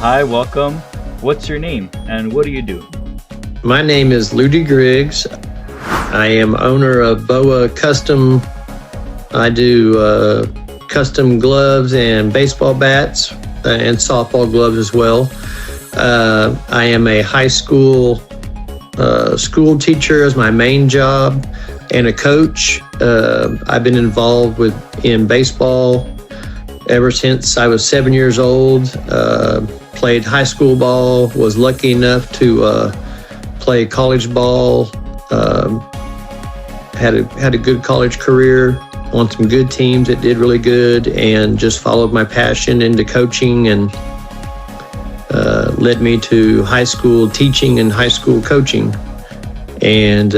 Hi, welcome. What's your name and what do you do? My name is Ludy Grigs. I am owner of Boa Custom. I do custom gloves and baseball bats and softball gloves as well. I am a high school school teacher as my main job and a coach. I've been involved in baseball ever since I was 7 years old. Played high school ball, was lucky enough to play college ball, had a good college career on some good teams that did really good, and just followed my passion into coaching, and led me to high school teaching and high school coaching. And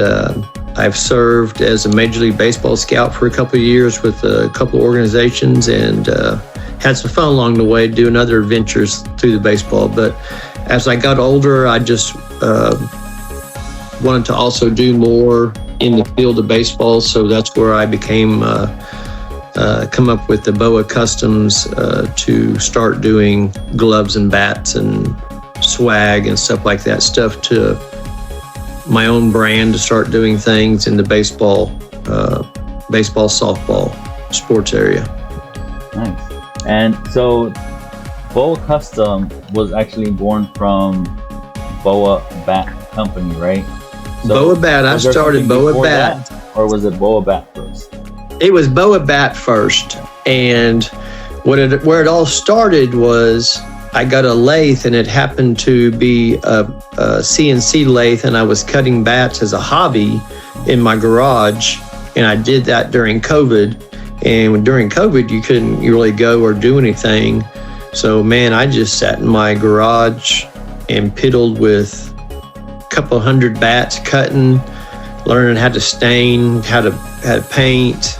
I've served as a Major League Baseball scout for a couple of years with a couple of organizations, and had some fun along the way doing other ventures through the baseball. But as I got older, I just wanted to also do more in the field of baseball. So that's where I became, come up with the Boa Customs to start doing gloves and bats and swag and stuff like that, stuff to my own brand, to start doing things in the baseball, softball sports area. Nice. And so Boa Custom was actually born from Boa Bat Company, right? So Boa Bat, I started Boa Bat. Or was it Boa Bat first? It was Boa Bat first. And where it all started was I got a lathe, and it happened to be a CNC lathe, and I was cutting bats as a hobby in my garage. And I did that during COVID. And during COVID, you couldn't really go or do anything. So, man, I just sat in my garage and piddled with a couple hundred bats, cutting, learning how to stain, how to paint.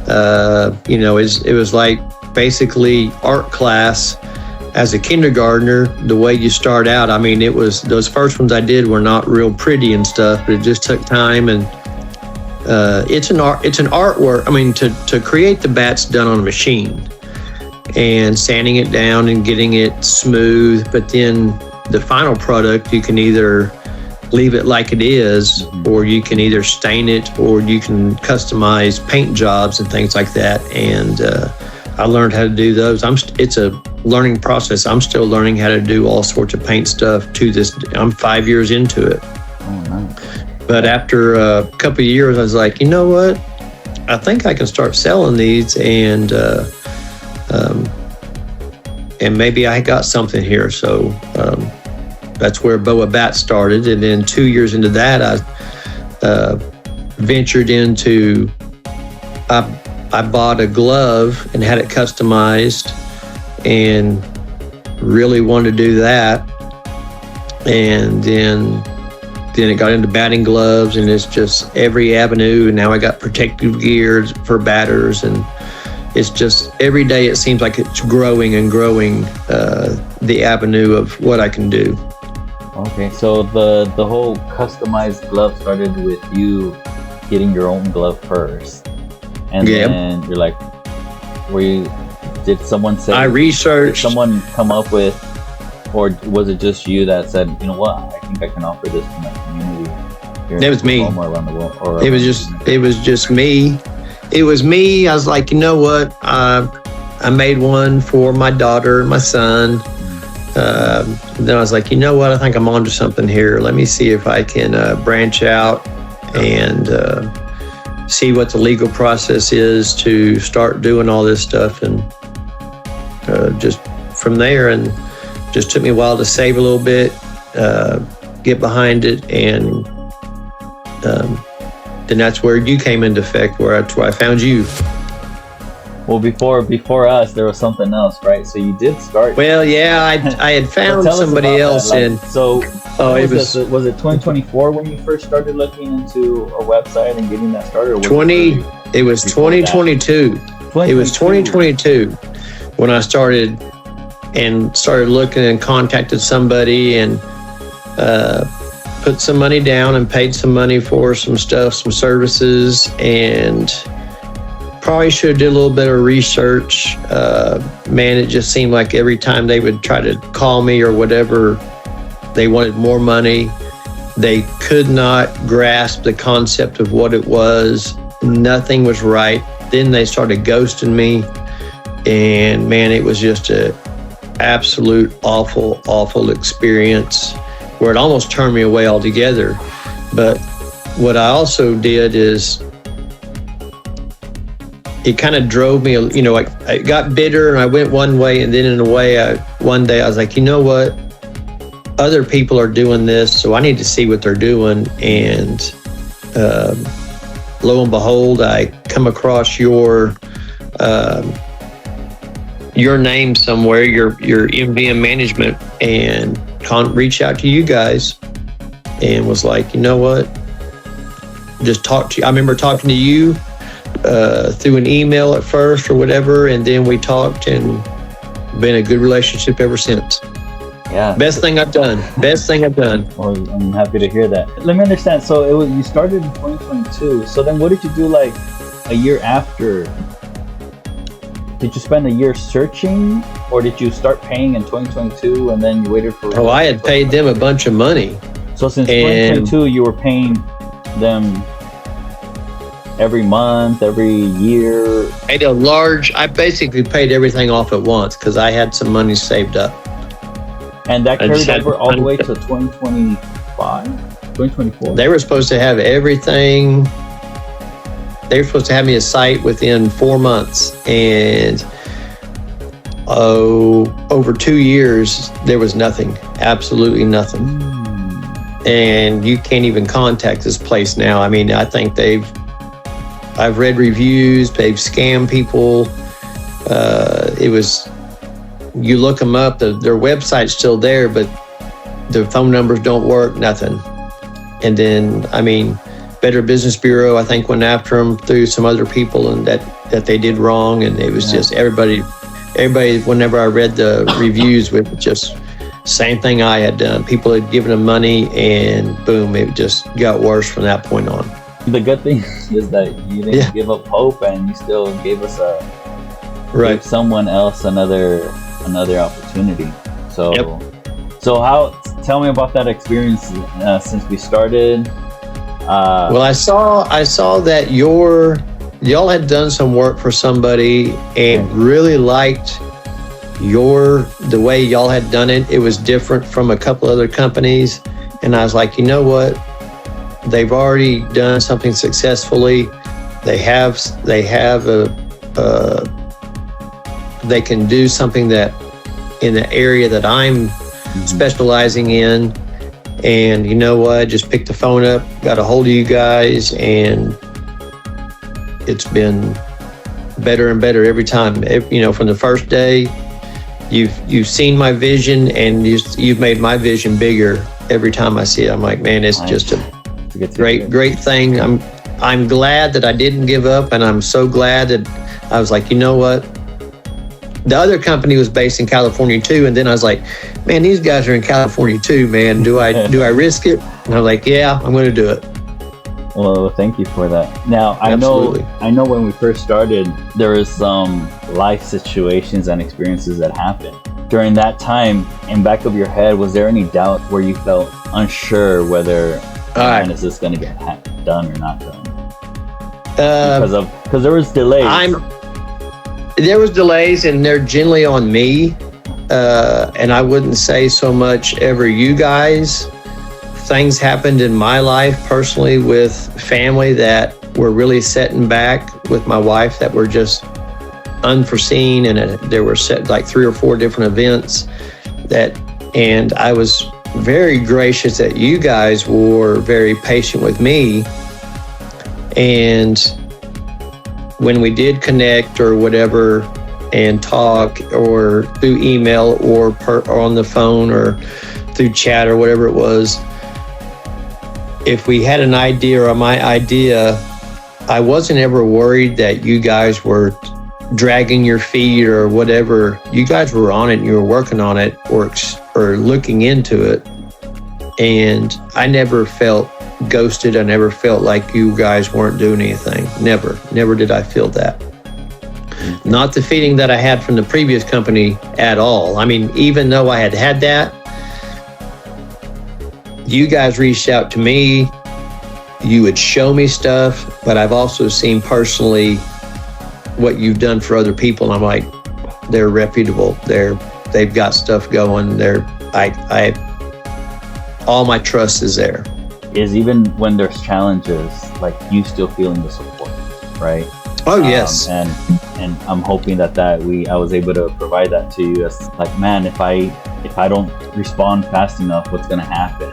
It was like basically art class as a kindergartner. The way you start out, I mean, it was, those first ones I did were not real pretty and stuff, but it just took time. And it's an artwork. I mean, to create the bat's done on a machine and sanding it down and getting it smooth. But then the final product, you can either leave it like it is, or you can either stain it, or you can customize paint jobs and things like that. And I learned how to do those. It's a learning process. I'm still learning how to do all sorts of paint stuff to this. I'm 5 years into it. Oh, nice. But after a couple of years, I was like, you know what? I think I can start selling these, and maybe I got something here. So that's where Boa Bat started. And then 2 years into that, I ventured into, I bought a glove and had it customized, and really wanted to do that. And then it got into batting gloves, and it's just every avenue. And now I got protective gear for batters, and it's just every day it seems like it's growing and growing, the avenue of what I can do. Okay, so the whole customized glove started with you getting your own glove first, and then you're like, did someone say? I researched. Did someone come up with, or was it just you that said, you know what, I think I can offer this to my community? It was me. Around the world, it was just me. It was me. I was like, you know what? I made one for my daughter and my son. Then I was like, you know what? I think I'm onto something here. Let me see if I can branch out and see what the legal process is to start doing all this stuff. And just from there, and just took me a while to save a little bit, get behind it, and then that's where you came into effect, where I found you. Well, before us, there was something else, right? So you did start. Well, yeah, I had found somebody else, and so. Was it 2024 when you first started looking into a website and getting that started? It was 2022. It was 2022 when I started looking and contacted somebody, and put some money down and paid some money for some stuff, some services, and probably should have did a little bit of research. Man, it just seemed like every time they would try to call me or whatever, they wanted more money. They could not grasp the concept of what it was. Nothing was right. Then they started ghosting me. And man, it was just a absolute awful experience where it almost turned me away altogether. But what I also did is it kind of drove me, you know, I got bitter and I went one way, and then in a way, one day I was like, you know what? Other people are doing this, so I need to see what they're doing. And lo and behold, I come across your name somewhere, your MVM management, and reach out to you guys, and was like, you know what? Just talk to you. I remember talking to you through an email at first or whatever, and then we talked, and been a good relationship ever since. Yeah. Best thing I've done. Well, I'm happy to hear that. Let me understand. So you started in 2022. So then what did you do like a year after? Did you spend a year searching, or did you start paying in 2022 and then you waited for... Oh, I had paid them a bunch of money. So since 2022, you were paying them every month, every year? I basically paid everything off at once because I had some money saved up. And that carried over all the way to 2025, 2024? They were supposed to have everything. They were supposed to have me a site within 4 months. And over 2 years, there was nothing, absolutely nothing. And you can't even contact this place now. I mean, I think I've read reviews, they've scammed people. You look them up, their website's still there, but their phone numbers don't work, nothing. And then, I mean, Better Business Bureau, I think, went after them through some other people, and that they did wrong. And it was just everybody, whenever I read the reviews, with just same thing I had done. People had given them money, and boom, it just got worse from that point on. The good thing is that you didn't give up hope, and you still gave us gave someone else another opportunity. So, tell me about that experience since we started. Well, I saw that y'all had done some work for somebody and really liked the way y'all had done it. It was different from a couple other companies, and I was like, you know what? They've already done something successfully. They can do something that in the area that I'm specializing in. And you know what? Just picked the phone up, got a hold of you guys, and it's been better and better every time. From the first day, you've seen my vision, and you've made my vision bigger every time I see it. I'm like, man, it's just a great thing. I'm glad that I didn't give up, and I'm so glad that I was like, you know what? The other company was based in California too, and then I was like, man, these guys are in California too, man. Do I risk it? And I was like, yeah, I'm going to do it. Well, thank you for that. Now, I know when we first started, there was some life situations and experiences that happened. During that time, in back of your head, was there any doubt where you felt unsure whether is this going to get done or not done? Because there was delays. There was delays, and they're generally on me. And I wouldn't say so much ever you guys. Things happened in my life personally with family that were really setting back with my wife that were just unforeseen, and there were set like 3 or 4 different events and I was very gracious that you guys were very patient with me. And when we did connect or whatever and talk, or through email or on the phone or through chat or whatever it was, if we had an idea or my idea, I wasn't ever worried that you guys were dragging your feet or whatever. You guys were on it and you were working on it or looking into it. And I never felt ghosted. I never felt like you guys weren't doing anything. Never did I feel that. Not the feeling that I had from the previous company at all. I mean, even though I had that, you guys reached out to me. You would show me stuff, but I've also seen personally what you've done for other people. And I'm like, they're reputable. They've got stuff going. All my trust is there. Is even when there's challenges, like you still feeling the support, right? Oh yes. And I'm hoping that I was able to provide that to you. As like, man, if I don't respond fast enough, what's gonna happen?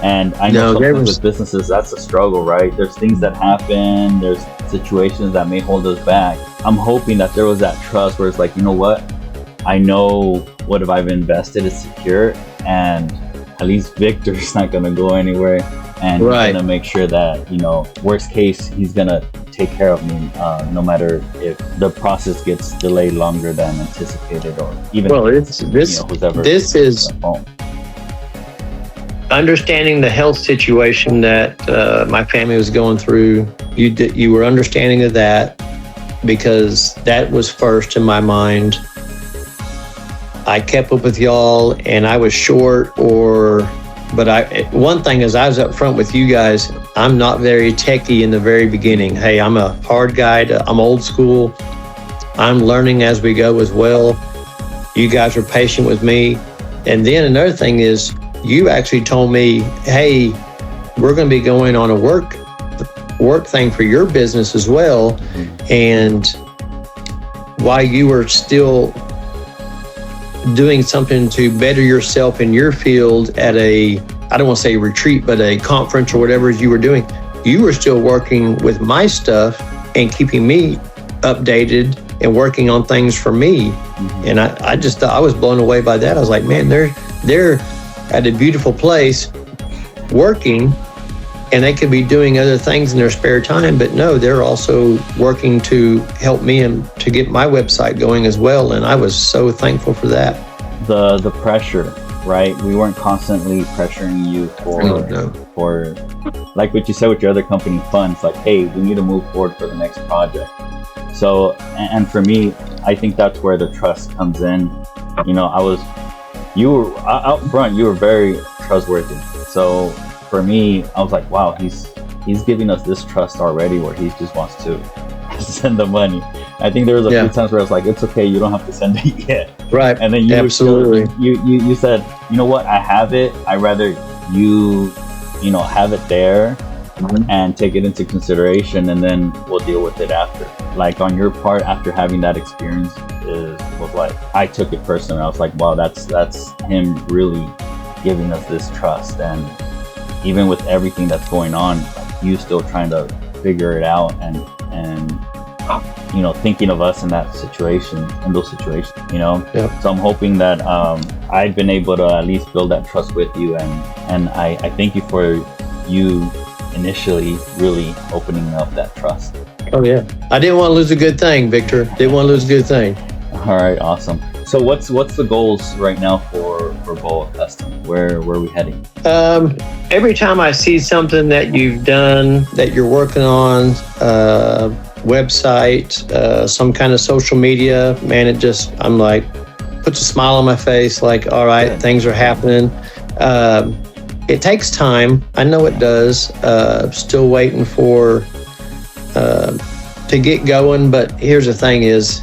And I know sometimes with businesses, that's a struggle, right? There's things that happen, there's situations that may hold us back. I'm hoping that there was that trust where it's like, you know what? I know what I've invested is secure, and at least Victor's not gonna go anywhere, and he's gonna make sure that, you know, worst case, he's gonna take care of me, no matter if the process gets delayed longer than anticipated, or even this is understanding the health situation that my family was going through. You were understanding of that, because that was first in my mind. I kept up with y'all, and I was short, but one thing is, I was up front with you guys. I'm not very techie in the very beginning. Hey, I'm a hard guy. I'm old school. I'm learning as we go as well. You guys were patient with me. And then another thing is, you actually told me, hey, we're going to be going on a work thing for your business as well. And while you were still doing something to better yourself in your field at I don't want to say retreat, but a conference or whatever you were doing, you were still working with my stuff and keeping me updated and working on things for me. And I just thought, I was blown away by that. I was like, man, they're at a beautiful place working, and they could be doing other things in their spare time, but no, they're also working to help me and to get my website going as well. And I was so thankful for that. The pressure, right? We weren't constantly pressuring you for like what you said with your other company funds, like, hey, we need to move forward for the next project. So, and for me, I think that's where the trust comes in. You know, you were out front, you were very trustworthy. So for me, I was like, wow, he's giving us this trust already, where he just wants to send the money. I think there was a few times where I was like, it's okay, you don't have to send it yet. Right. And then you said, you know what, I have it. I'd rather you have it there and take it into consideration, and then we'll deal with it after. Like on your part, after having that experience, was like, I took it personally. I was like, wow, that's him really giving us this trust. And even with everything that's going on, like, you still trying to figure it out, and thinking of us in those situations, So I'm hoping that I've been able to at least build that trust with you, and I thank you for you initially really opening up that trust. Oh yeah, I didn't want to lose a good thing, Victor. Didn't want to lose a good thing. All right, awesome. So what's the goals right now for Boa Custom? Where are we heading? Every time I see something that you've done, that you're working on, website, some kind of social media, man, I'm like, puts a smile on my face, like, all right, things are happening. It takes time. I know it does. Still waiting for to get going, but here's the thing is,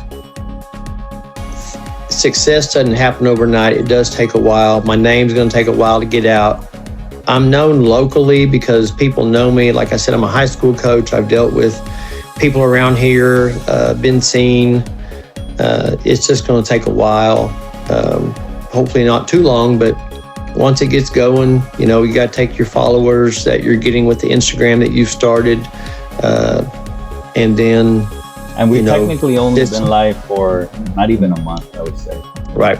success doesn't happen overnight. It does take a while. My name's going to take a while to get out. I'm known locally because people know me. Like I said, I'm a high school coach. I've dealt with people around here, been seen. It's just going to take a while. Hopefully not too long, but once it gets going, you got to take your followers that you're getting with the Instagram that you've started, and then... And we've technically only been live for not even a month, I would say. Right.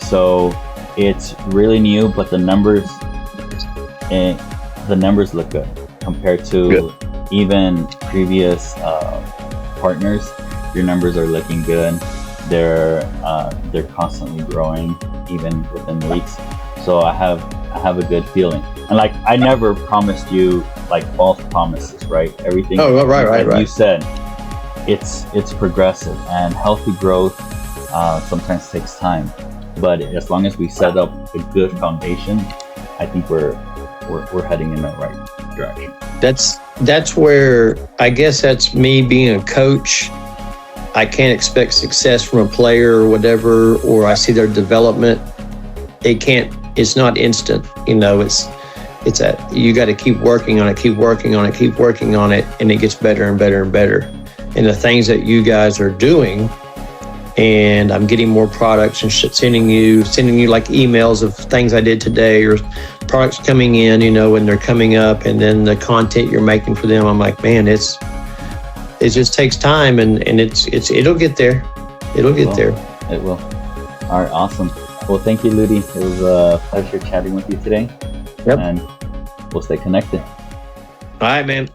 So it's really new, but the numbers look good compared to even previous partners. Your numbers are looking good. They're constantly growing, even within weeks. So I have a good feeling. And like, I never promised you like false promises, right? Everything. Right. You said. it's progressive, and healthy growth sometimes takes time. But as long as we set up a good foundation, I think we're heading in the right direction. That's where, I guess that's me being a coach. I can't expect success from a player or whatever, or I see their development. It's not instant. You know, you got to keep working on it, and it gets better and better and better. And the things that you guys are doing, and I'm getting more products and sending you like emails of things I did today, or products coming in, you know, when they're coming up, and then the content you're making for them. I'm like, man, it just takes time, and it'll get there. It'll get there. It will. All right, awesome. Well, thank you, Ludy. It was a pleasure chatting with you today. Yep. And we'll stay connected. All right, man.